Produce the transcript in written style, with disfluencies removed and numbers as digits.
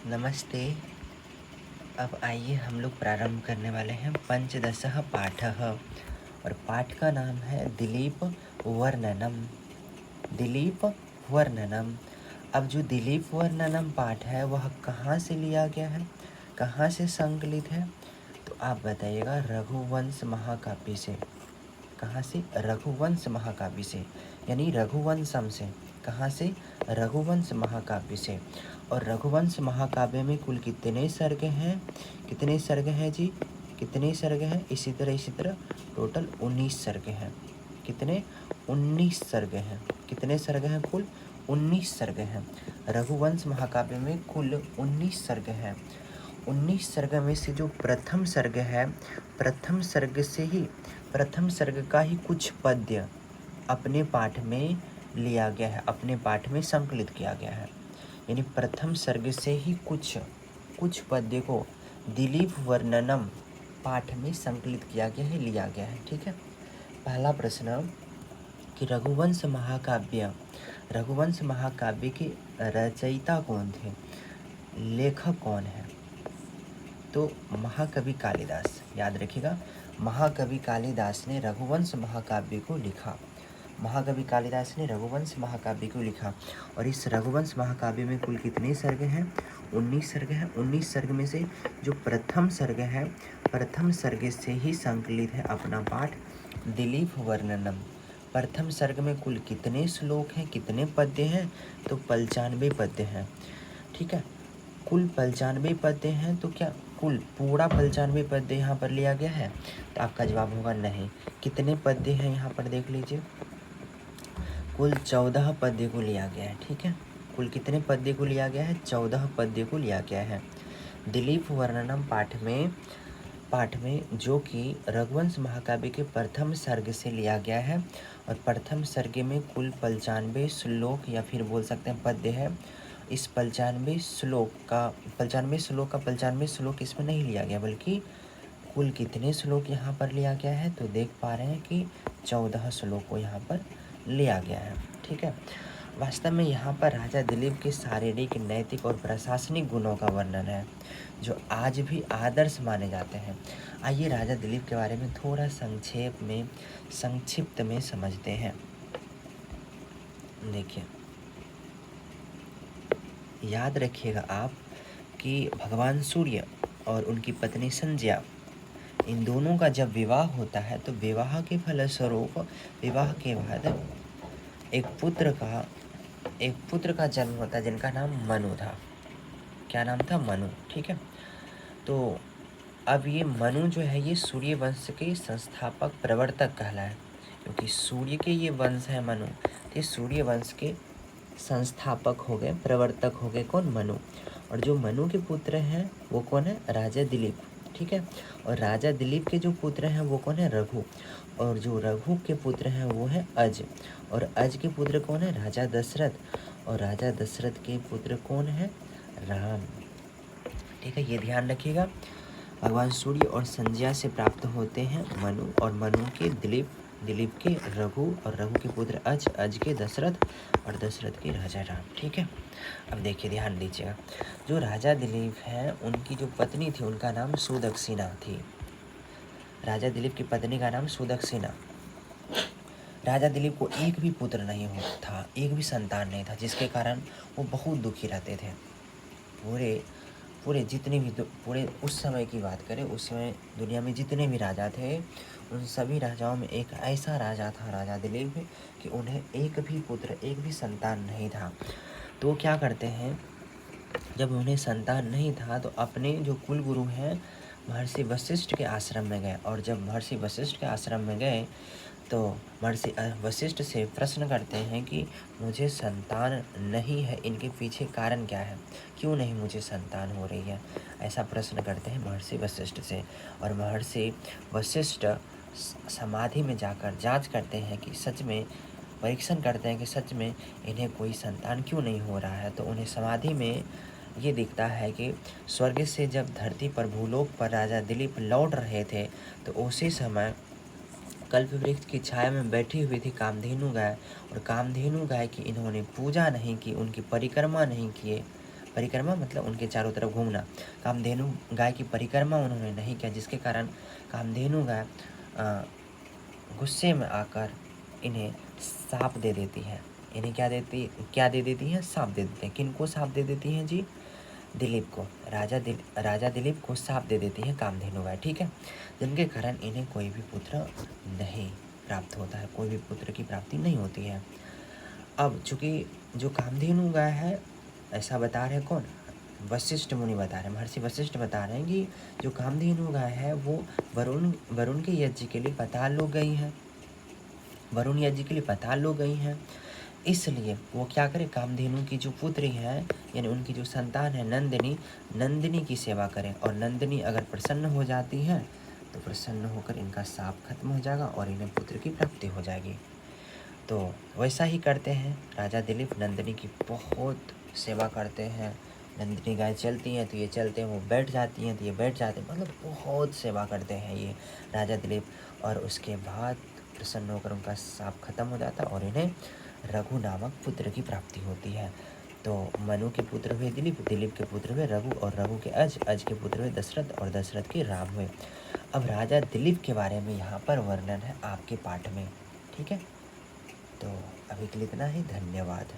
नमस्ते। अब आइए हम लोग प्रारंभ करने वाले हैं पंचदशः पाठः और पाठ का नाम है दिलीप वर्णनम। दिलीप वर्णनम। अब जो दिलीप वर्णनम पाठ है वह कहाँ से लिया गया है, कहाँ से संकलित है, तो आप बताइएगा। रघुवंश महाकाव्य से। कहाँ से? रघुवंश महाकाव्य से, यानी रघुवंशम से। कहाँ से? रघुवंश महाकाव्य से। और रघुवंश महाकाव्य में कुल कितने सर्ग हैं? कितने सर्ग हैं जी? कितने सर्ग हैं? इसी तरह टोटल 19 सर्ग हैं। कितने? 19 सर्ग हैं। कितने सर्ग हैं? कुल 19 सर्ग हैं। रघुवंश महाकाव्य में कुल 19 सर्ग हैं। 19 सर्ग में से जो प्रथम सर्ग है, प्रथम सर्ग का ही कुछ पद्य अपने पाठ में लिया गया है, अपने पाठ में संकलित किया गया है। यानी प्रथम सर्ग से ही कुछ पद्य को दिलीप वर्णनम पाठ में संकलित किया गया है, लिया गया है। ठीक है। पहला प्रश्न कि रघुवंश महाकाव्य के रचयिता कौन थे, लेखक कौन है? तो महाकवि कालिदास। याद रखिएगा, महाकवि कालिदास ने रघुवंश महाकाव्य को लिखा। महाकवि कालिदास ने रघुवंश महाकाव्य को लिखा। और इस रघुवंश महाकाव्य में कुल कितने सर्ग हैं? 19 सर्ग हैं। 19 सर्ग में से जो प्रथम सर्ग है, प्रथम सर्ग से ही संकलित है अपना पाठ दिलीप वर्णनम। प्रथम सर्ग में कुल कितने श्लोक हैं, कितने पद्य हैं? तो 95 पद्य हैं। ठीक है। कुल 95 पद्य हैं। तो क्या कुल पूरा 95 पद्य यहाँ पर लिया गया है? तो आपका जवाब होगा नहीं। कितने पद्य हैं यहाँ पर देख लीजिए। कुल 14 पद्य को लिया गया है। ठीक है। कुल कितने पद्य को लिया गया है? 14 पद्य को लिया गया है दिलीप वर्णनम पाठ में जो कि रघुवंश महाकाव्य के प्रथम सर्ग से लिया गया है। और प्रथम सर्ग में कुल 95 श्लोक या फिर बोल सकते हैं पद्य है। इस 95 श्लोक इसमें नहीं लिया गया, बल्कि कुल कितने श्लोक यहाँ पर लिया गया है? तो देख पा रहे हैं कि 14 श्लोक को यहाँ पर लिया गया है। ठीक है। वास्तव में यहाँ पर राजा दिलीप के शारीरिक, नैतिक और प्रशासनिक गुणों का वर्णन है जो आज भी आदर्श माने जाते हैं। आइए राजा दिलीप के बारे में थोड़ा संक्षिप्त में समझते हैं। देखिए, याद रखिएगा आप कि भगवान सूर्य और उनकी पत्नी संध्या, इन दोनों का जब विवाह होता है तो विवाह के फलस्वरूप विवाह के बाद एक पुत्र का जन्म होता है जिनका नाम मनु था। क्या नाम था? मनु। ठीक है। तो अब ये मनु जो है ये सूर्य वंश के संस्थापक प्रवर्तक कहलाए, क्योंकि सूर्य के ये वंश है मनु। तो सूर्य वंश के संस्थापक हो गए, प्रवर्तक हो गए कौन? मनु। और जो मनु के पुत्र हैं वो कौन है? राजा दिलीप। ठीक है। और राजा दिलीप के जो पुत्र हैं वो कौन है? रघु। और जो रघु के पुत्र हैं वो है अज। और अज के पुत्र कौन है? राजा दशरथ। और राजा दशरथ के पुत्र कौन है? राम। ठीक है, ये ध्यान रखिएगा। भगवान सूर्य और संध्या से प्राप्त होते हैं मनु, और मनु के दिलीप के रघु, और रघु के पुत्र अज के दशरथ, और दशरथ के राजा राम। ठीक है। अब देखिए, ध्यान दीजिएगा। जो राजा दिलीप हैं उनकी जो पत्नी थी उनका नाम सुदक्षिणा थी। राजा दिलीप की पत्नी का नाम सुदक्षिणा। राजा दिलीप को एक भी पुत्र नहीं था, एक भी संतान नहीं था, जिसके कारण वो बहुत दुखी रहते थे। पूरे जितने भी पूरे उस समय की बात करें, उस समय दुनिया में जितने भी राजा थे उन सभी राजाओं में एक ऐसा राजा था राजा दिलीप कि उन्हें एक भी पुत्र, एक भी संतान नहीं था। तो क्या करते हैं, जब उन्हें संतान नहीं था तो अपने जो कुल गुरु हैं महर्षि वशिष्ठ के आश्रम में गए। और जब महर्षि वशिष्ठ के आश्रम में गए तो महर्षि वशिष्ठ से प्रश्न करते हैं कि मुझे संतान नहीं है, इनके पीछे कारण क्या है, क्यों नहीं मुझे संतान हो रही है? ऐसा प्रश्न करते हैं महर्षि वशिष्ठ से। और महर्षि वशिष्ठ समाधि में जाकर जांच करते हैं कि सच में, परीक्षण करते हैं कि सच में इन्हें कोई संतान क्यों नहीं हो रहा है। तो उन्हें समाधि में ये दिखता है कि स्वर्ग से जब धरती पर, भूलोक पर राजा दिलीप लौट रहे थे तो उसी समय कल्प वृक्ष की छाया में बैठी हुई थी कामधेनु गाय। और कामधेनु गाय की इन्होंने पूजा नहीं की, उनकी परिक्रमा नहीं किए, परिक्रमा मतलब उनके चारों तरफ घूमना। कामधेनु गाय की परिक्रमा उन्होंने नहीं किया, जिसके कारण कामधेनु गाय गुस्से में आकर इन्हें साप दे देती है। इन्हें क्या दे देती हैं? साप दे देते हैं। किनको साप दे देती हैं जी? दिलीप को। राजा दिलीप को साप दे देती है कामधेनु गाय, ठीक है, जिनके कारण इन्हें कोई भी पुत्र नहीं प्राप्त होता है, कोई भी पुत्र की प्राप्ति नहीं होती है। अब चूंकि जो कामधेनु गाय है, ऐसा बता रहे कौन? वशिष्ठ मुनि बता रहे हैं, महर्षि वशिष्ठ बता रहे हैं कि जो कामधेनु गाय है वो वरुण के यज्ञ के लिए पाताल लोक गई है, वरुण यज्ञ के लिए पाताल लोक गई हैं। इसलिए वो क्या करे, कामधेनु की जो पुत्री है यानी उनकी जो संतान है नंदिनी की सेवा करें, और नंदिनी अगर प्रसन्न हो जाती है तो प्रसन्न होकर इनका शाप खत्म हो जाएगा और इन्हें पुत्र की प्राप्ति हो जाएगी। तो वैसा ही करते हैं राजा दिलीप, नंदिनी की बहुत सेवा करते हैं। नंदिनी गाय चलती हैं तो ये चलते हैं, वो बैठ जाती हैं तो ये बैठ जाते हैं, मतलब बहुत सेवा करते हैं ये राजा दिलीप। और उसके बाद प्रसन्न होकर उनका शाप खत्म हो जाता है और इन्हें रघु नामक पुत्र की प्राप्ति होती है। तो मनु के पुत्र हुए दिलीप, दिलीप के पुत्र हुए रघु, और रघु के अज के पुत्र हुए दशरथ, और दशरथ के राम हुए। अब राजा दिलीप के बारे में यहाँ पर वर्णन है आपके पाठ में, ठीक है। तो अभी के लिए इतना ही, धन्यवाद।